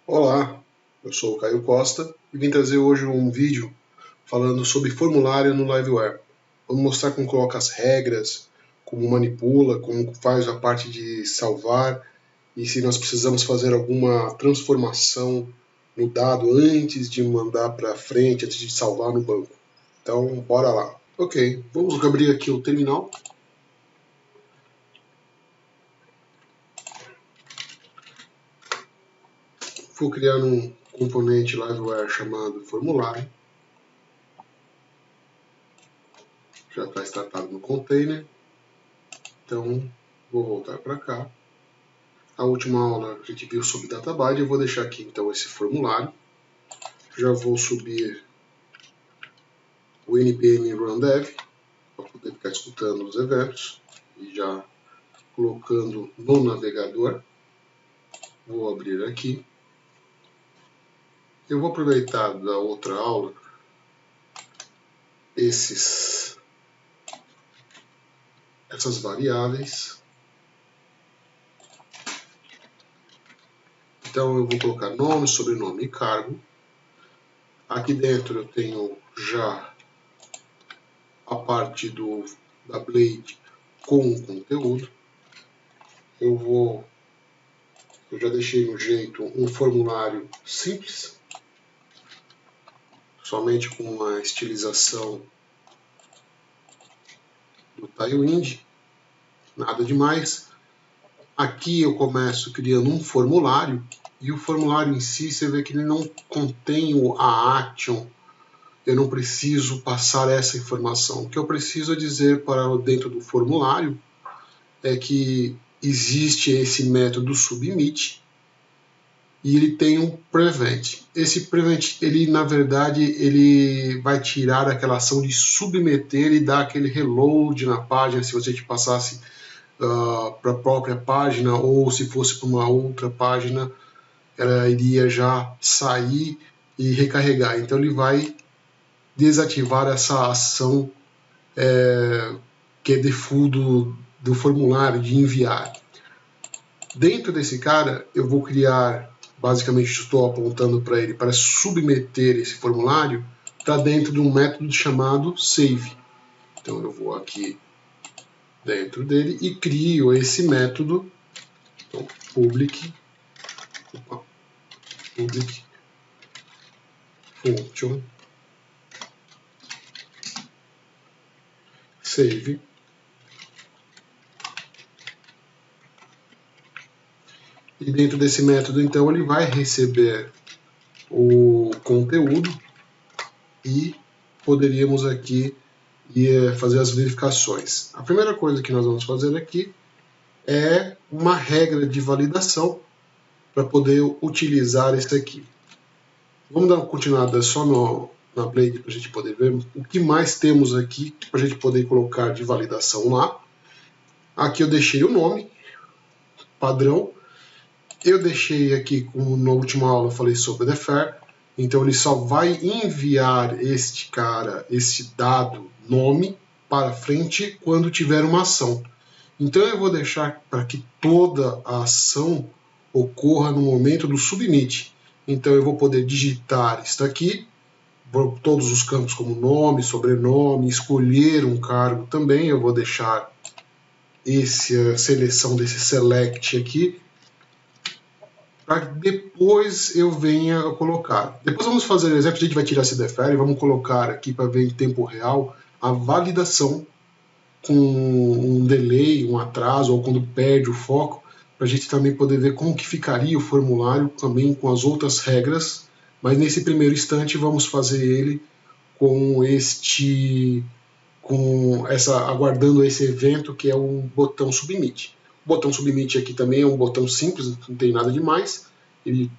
Olá, eu sou o Caio Costa e vim trazer hoje um vídeo falando sobre formulário no Liveware. Vamos mostrar como coloca as regras, como manipula, como faz a parte de salvar e se nós precisamos fazer alguma transformação no dado antes de mandar para frente, antes de salvar no banco. Então, bora lá. Ok, vamos abrir aqui o terminal. Vou criar um componente Liveware chamado formulário. Já está startado no container. Então, vou voltar para cá. A última aula a gente viu sobre Database. Eu vou deixar aqui então esse formulário. Já vou subir o npm run dev para poder ficar escutando os eventos e já colocando no navegador. Vou abrir aqui. Eu vou aproveitar da outra aula essas variáveis. Então eu vou colocar nome, sobrenome e cargo. Aqui dentro eu tenho já a parte da Blade com o conteúdo. Eu já deixei no jeito um formulário simples, somente com uma estilização do Tailwind, nada demais. Aqui eu começo criando um formulário, e o formulário em si, você vê que ele não contém a action, eu não preciso passar essa informação. O que eu preciso dizer para dentro do formulário é que existe esse método submit, e ele tem um prevent. Esse prevent, ele na verdade, ele vai tirar aquela ação de submeter e dar aquele reload na página, se você te passasse para a própria página, ou se fosse para uma outra página, ela iria já sair e recarregar. Então ele vai desativar essa ação que é default do formulário de enviar. Dentro desse cara, eu vou criar, basicamente estou apontando para ele, para submeter esse formulário para dentro de um método chamado save. Então eu vou aqui dentro dele e crio esse método, então, public function save. E dentro desse método, então, ele vai receber o conteúdo e poderíamos aqui fazer as verificações. A primeira coisa que nós vamos fazer aqui é uma regra de validação para poder utilizar esse aqui. Vamos dar uma continuada só na Blade para a gente poder ver o que mais temos aqui para a gente poder colocar de validação lá. Aqui eu deixei o nome padrão. Eu deixei aqui, como na última aula eu falei sobre defer, então ele só vai enviar este dado, nome, para frente quando tiver uma ação. Então eu vou deixar para que toda a ação ocorra no momento do submit. Então eu vou poder digitar isso aqui, todos os campos como nome, sobrenome, escolher um cargo também. Eu vou deixar a seleção desse select aqui, para depois eu venha a colocar. Depois vamos fazer o exemplo, a gente vai tirar esse defer e vamos colocar aqui para ver em tempo real a validação com um delay, um atraso, ou quando perde o foco, para a gente também poder ver como que ficaria o formulário também com as outras regras, mas nesse primeiro instante vamos fazer ele aguardando esse evento que é um botão submit. O botão submit aqui também é um botão simples, não tem nada demais.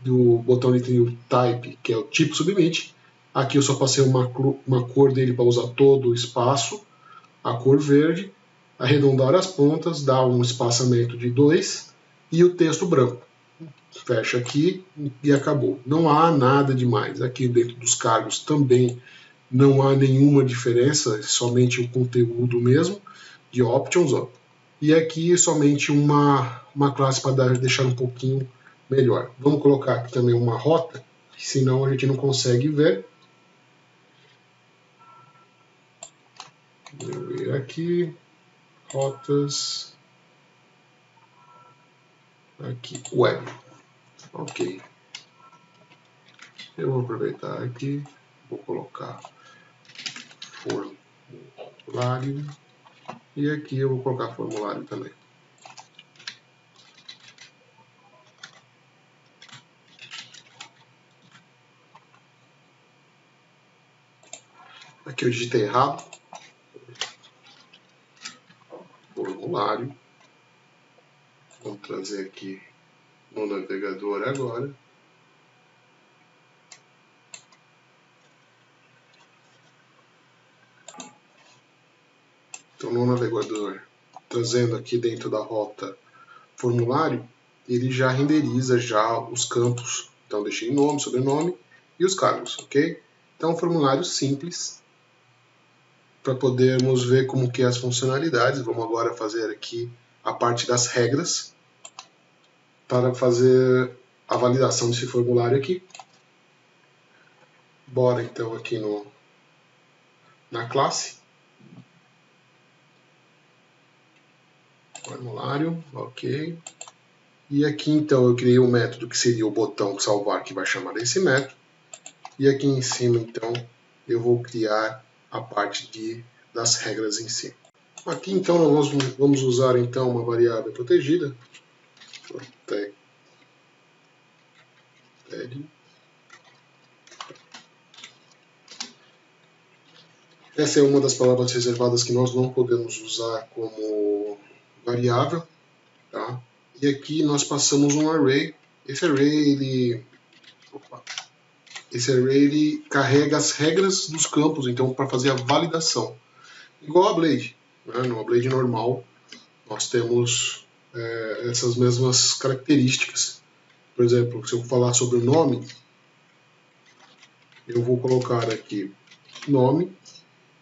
Do botão ele tem o type, que é o tipo submit. Aqui eu só passei uma cor dele para usar todo o espaço, a cor verde, arredondar as pontas, dar um espaçamento de 2 e o texto branco. Fecha aqui e acabou. Não há nada demais. Aqui dentro dos cargos também não há nenhuma diferença, somente o conteúdo mesmo, de options. Ó. E aqui somente uma classe para deixar um pouquinho melhor. Vamos colocar aqui também uma rota, senão a gente não consegue ver. Vou ver aqui, rotas, aqui, web. Ok. Eu vou aproveitar aqui, vou colocar formulário, e aqui eu vou colocar formulário também. Aqui eu digitei errado. Formulário. Vamos trazer aqui no navegador agora. Então, no navegador, trazendo aqui dentro da rota formulário, ele já renderiza já os campos. Então, deixei nome, sobrenome e os cargos, ok? Então, formulário simples, para podermos ver como que é as funcionalidades. Vamos agora fazer aqui a parte das regras, para fazer a validação desse formulário aqui. Bora então aqui na classe. Formulário, ok. E aqui então eu criei um método que seria o botão salvar, que vai chamar esse método. E aqui em cima então eu vou criar a parte das regras em si. Aqui então nós vamos usar então uma variável protegida. Essa é uma das palavras reservadas que nós não podemos usar como variável, tá? E aqui nós passamos um array. Esse array ele carrega as regras dos campos, então para fazer a validação. Igual a Blade, né? No Blade normal nós temos essas mesmas características. Por exemplo, se eu falar sobre o nome, eu vou colocar aqui nome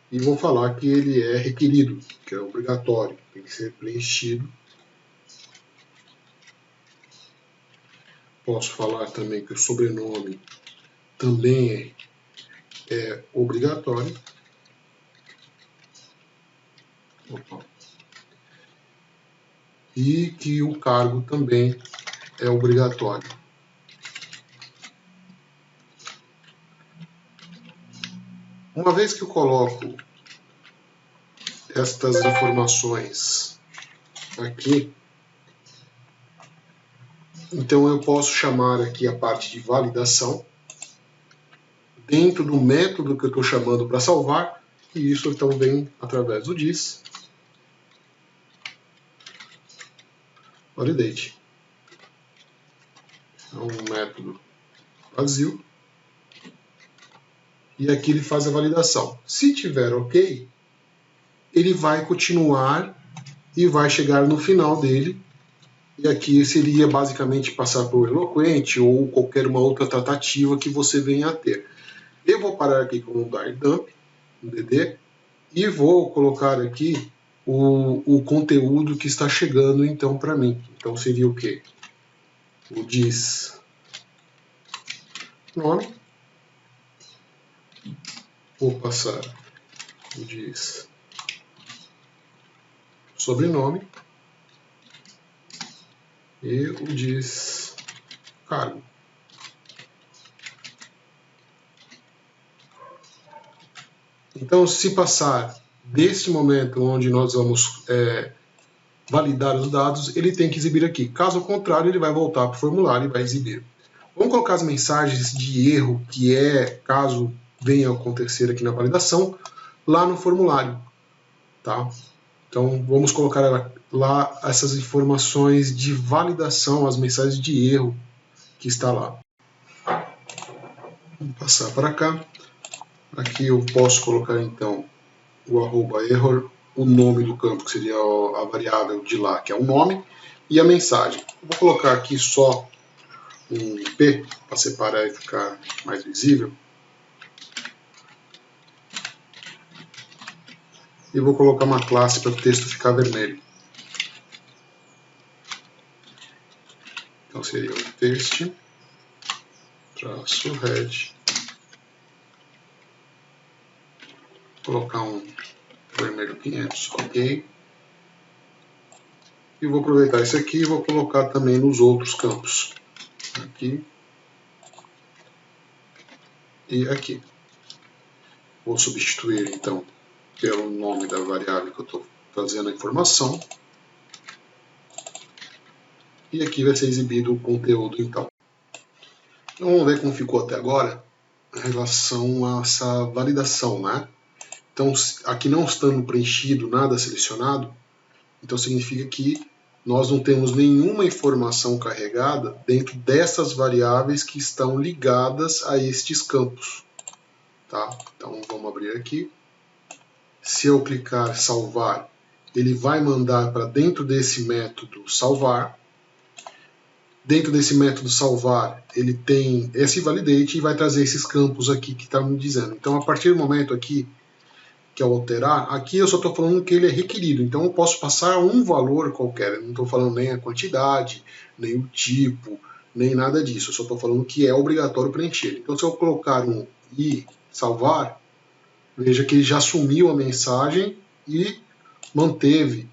e vou falar que ele é requerido, que é obrigatório, tem que ser preenchido. Posso falar também que o sobrenome também é obrigatório. E que o cargo também é obrigatório. Uma vez que eu coloco estas informações aqui, então eu posso chamar aqui a parte de validação dentro do método que eu estou chamando para salvar, e isso então vem através do diz validate. É um método vazio. E aqui ele faz a validação. Se tiver ok, ele vai continuar e vai chegar no final dele. E aqui seria basicamente passar por Eloquent ou qualquer uma outra tratativa que você venha a ter. Eu vou parar aqui com o dar dump, um DD, e vou colocar aqui o conteúdo que está chegando então para mim. Então seria o quê? O diz nome. Vou passar o diz sobrenome e o diz cargo. Então, se passar desse momento onde nós vamos validar os dados, ele tem que exibir aqui. Caso contrário, ele vai voltar para o formulário e vai exibir. Vamos colocar as mensagens de erro, que caso venha a acontecer aqui na validação, lá no formulário. Tá? Então, vamos colocar lá essas informações de validação, as mensagens de erro que está lá. Vou passar para cá. Aqui eu posso colocar, então, o @error, o nome do campo, que seria a variável de lá, que é o nome, e a mensagem. Vou colocar aqui só um P, para separar e ficar mais visível. E vou colocar uma classe para o texto ficar vermelho. Então Então seria o teste traço head, colocar um vermelho 500, ok. E vou aproveitar esse aqui e vou colocar também nos outros campos, aqui e aqui. Vou substituir então pelo nome da variável que eu estou fazendo a informação. E aqui vai ser exibido o conteúdo então. Então vamos ver como ficou até agora em relação a essa validação, né? Então aqui não estando preenchido, nada selecionado, então significa que nós não temos nenhuma informação carregada dentro dessas variáveis que estão ligadas a estes campos. Tá? Então vamos abrir aqui. Se eu clicar salvar, ele vai mandar para dentro desse método salvar. Dentro desse método salvar, ele tem esse validate e vai trazer esses campos aqui que está me dizendo. Então, a partir do momento aqui que eu alterar, aqui eu só estou falando que ele é requerido. Então, eu posso passar um valor qualquer. Eu não estou falando nem a quantidade, nem o tipo, nem nada disso. Eu só estou falando que é obrigatório preencher. Então, se eu colocar um e salvar, veja que ele já assumiu a mensagem e manteve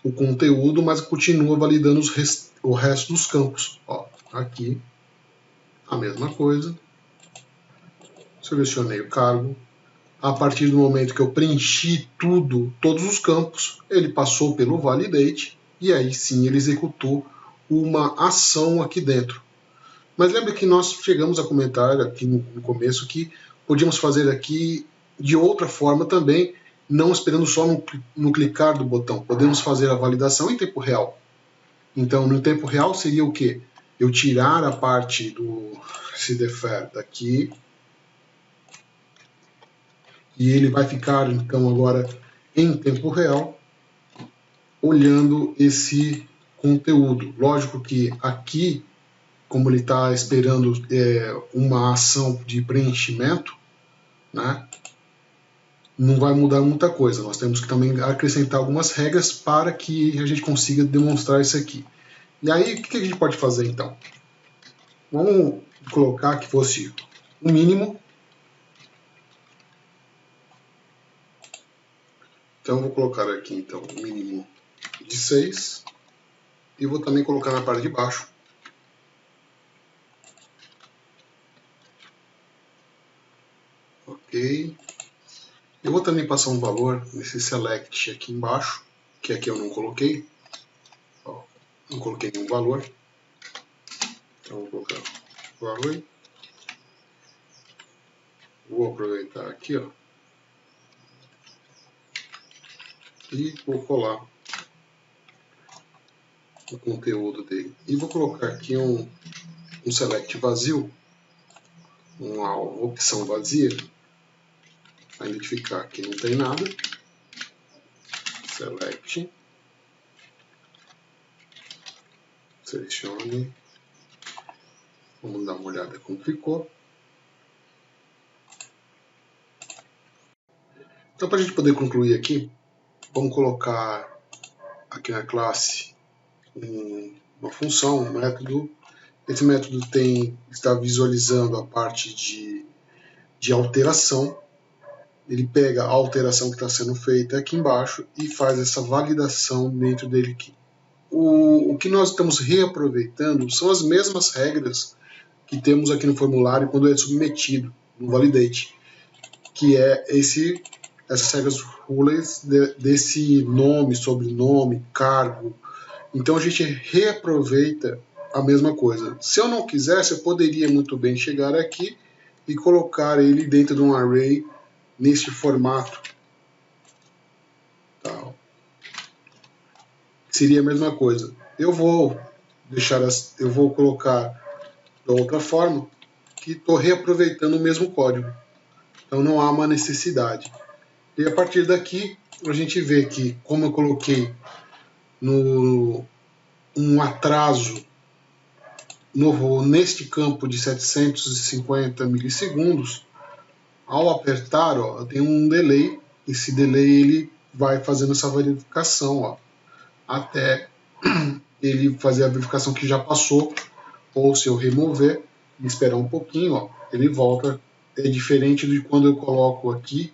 o conteúdo, mas continua validando o resto dos campos. Ó, aqui a mesma coisa. Selecionei o cargo. A partir do momento que eu preenchi todos os campos, ele passou pelo validate e aí sim ele executou uma ação aqui dentro. Mas lembra que nós chegamos a comentar aqui no começo que podíamos fazer aqui de outra forma também, não esperando só no clicar do botão. Podemos fazer a validação em tempo real. Então, no tempo real seria o quê? Eu tirar a parte do cdfer daqui e ele vai ficar, então, agora em tempo real, olhando esse conteúdo. Lógico que aqui, como ele está esperando uma ação de preenchimento, né, não vai mudar muita coisa. Nós temos que também acrescentar algumas regras para que a gente consiga demonstrar isso aqui. E aí, o que a gente pode fazer, então? Vamos colocar que fosse o mínimo. Então, eu vou colocar aqui, então, o mínimo de 6. E vou também colocar na parte de baixo. Ok. Eu vou também passar um valor nesse select aqui embaixo, que aqui eu não coloquei. Ó, não coloquei nenhum valor. Então, vou colocar valor. Vou aproveitar aqui, ó. E vou colar o conteúdo dele. E vou colocar aqui um select vazio, uma opção vazia, para identificar que não tem nada. Select. Selecione. Vamos dar uma olhada como ficou. Então, para a gente poder concluir aqui, vamos colocar aqui na classe uma função, um método. Esse método está visualizando a parte de alteração. Ele pega a alteração que está sendo feita aqui embaixo e faz essa validação dentro dele aqui. O que nós estamos reaproveitando são as mesmas regras que temos aqui no formulário quando é submetido no validate, que é essas regras rules desse nome, sobrenome, cargo. Então a gente reaproveita a mesma coisa. Se eu não quisesse, eu poderia muito bem chegar aqui e colocar ele dentro de um array neste formato. Tá. Seria a mesma coisa. Eu vou colocar da outra forma, que estou reaproveitando o mesmo código. Então não há uma necessidade. E a partir daqui, a gente vê que, como eu coloquei um atraso neste campo de 750 milissegundos, ao apertar, ó, tem um delay. Esse delay ele vai fazendo essa verificação, ó, até ele fazer a verificação que já passou ou se eu remover e esperar um pouquinho, ó, ele volta. É diferente de quando eu coloco aqui,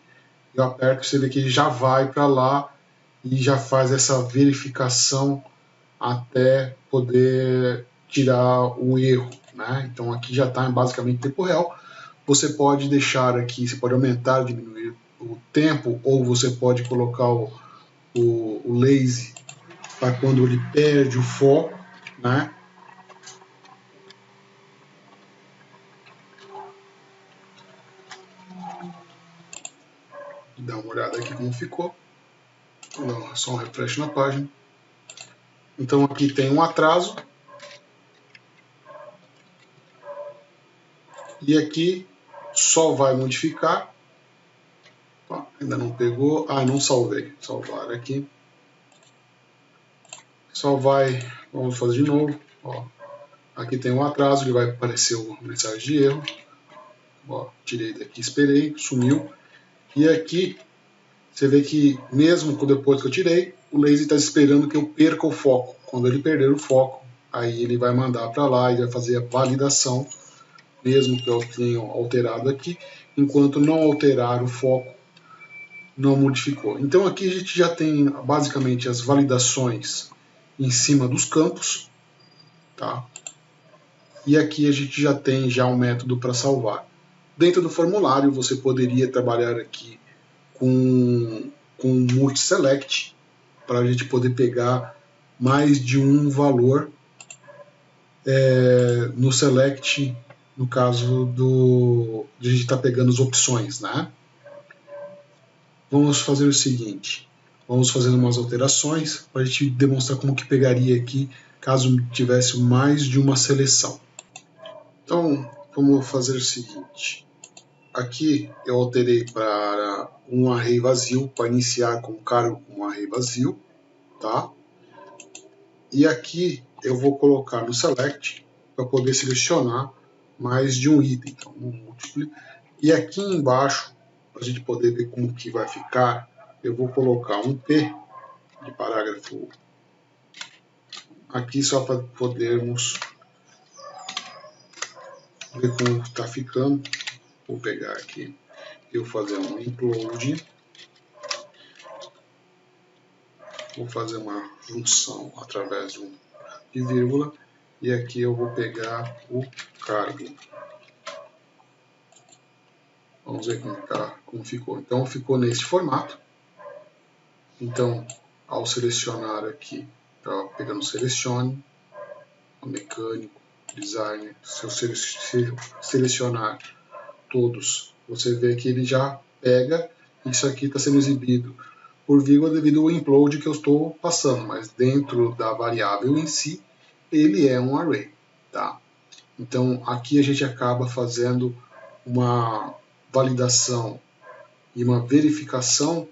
eu aperto, você vê que ele já vai para lá e já faz essa verificação até poder tirar o erro, né? Então aqui já está basicamente em tempo real. Você pode deixar aqui, você pode aumentar, diminuir o tempo, ou você pode colocar o lazy para quando ele perde o foco, né? Dá uma olhada aqui como ficou. Não, só um refresh na página. Então aqui tem um atraso. E aqui só vai modificar. Ó, ainda não pegou. Ah, não salvei. Salvar aqui. Só vai. Vamos fazer de novo. Ó, aqui tem um atraso. Ele vai aparecer uma mensagem de erro. Ó, tirei daqui, esperei, sumiu. E aqui você vê que mesmo depois que eu tirei, o laser está esperando que eu perca o foco. Quando ele perder o foco, aí ele vai mandar para lá e vai fazer a validação, mesmo que eu tenha alterado aqui. Enquanto não alterar o foco, não modificou. Então aqui a gente já tem basicamente as validações em cima dos campos, tá? E aqui a gente já tem um método para salvar. Dentro do formulário você poderia trabalhar aqui com multi-select, para a gente poder pegar mais de um valor no select, no caso de a gente estar pegando as opções, né? Vamos fazer o seguinte, vamos fazer umas alterações para a gente demonstrar como que pegaria aqui caso tivesse mais de uma seleção. Então, vamos fazer o seguinte, aqui eu alterei para um array vazio, para iniciar com cargo com um array vazio, tá? E aqui eu vou colocar no select para poder selecionar mais de um item, então um múltiplo. E aqui embaixo, para a gente poder ver como que vai ficar, eu vou colocar um P de parágrafo aqui só para podermos ver como está ficando. Vou pegar aqui e vou fazer um include. Vou fazer uma função através de vírgula. E aqui eu vou pegar o cargo. Vamos ver como ficou. Então ficou nesse formato. Então, ao selecionar aqui, tá pegando selecione, mecânico, designer, se eu selecionar todos, você vê que ele já pega, isso aqui está sendo exibido por vírgula devido ao implode que eu estou passando, mas dentro da variável em si, ele é um array, tá? Então aqui a gente acaba fazendo uma validação e uma verificação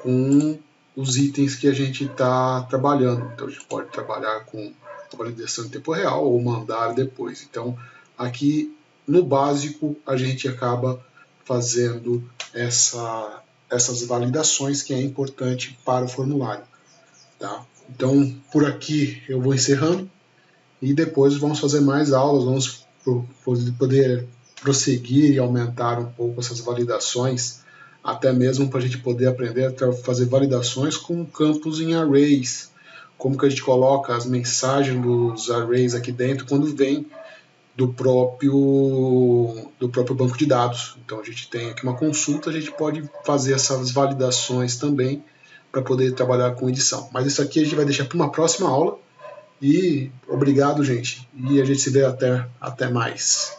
com os itens que a gente está trabalhando. Então a gente pode trabalhar com a validação em tempo real ou mandar depois. Então aqui no básico a gente acaba fazendo essas validações que é importante para o formulário, tá? Então por aqui eu vou encerrando e depois vamos fazer mais aulas, vamos poder prosseguir e aumentar um pouco essas validações, até mesmo para a gente poder aprender a fazer validações com campos em arrays, como que a gente coloca as mensagens dos arrays aqui dentro quando vem do próprio banco de dados. Então a gente tem aqui uma consulta, a gente pode fazer essas validações também para poder trabalhar com edição. Mas isso aqui a gente vai deixar para uma próxima aula. E obrigado, gente. E a gente se vê até mais.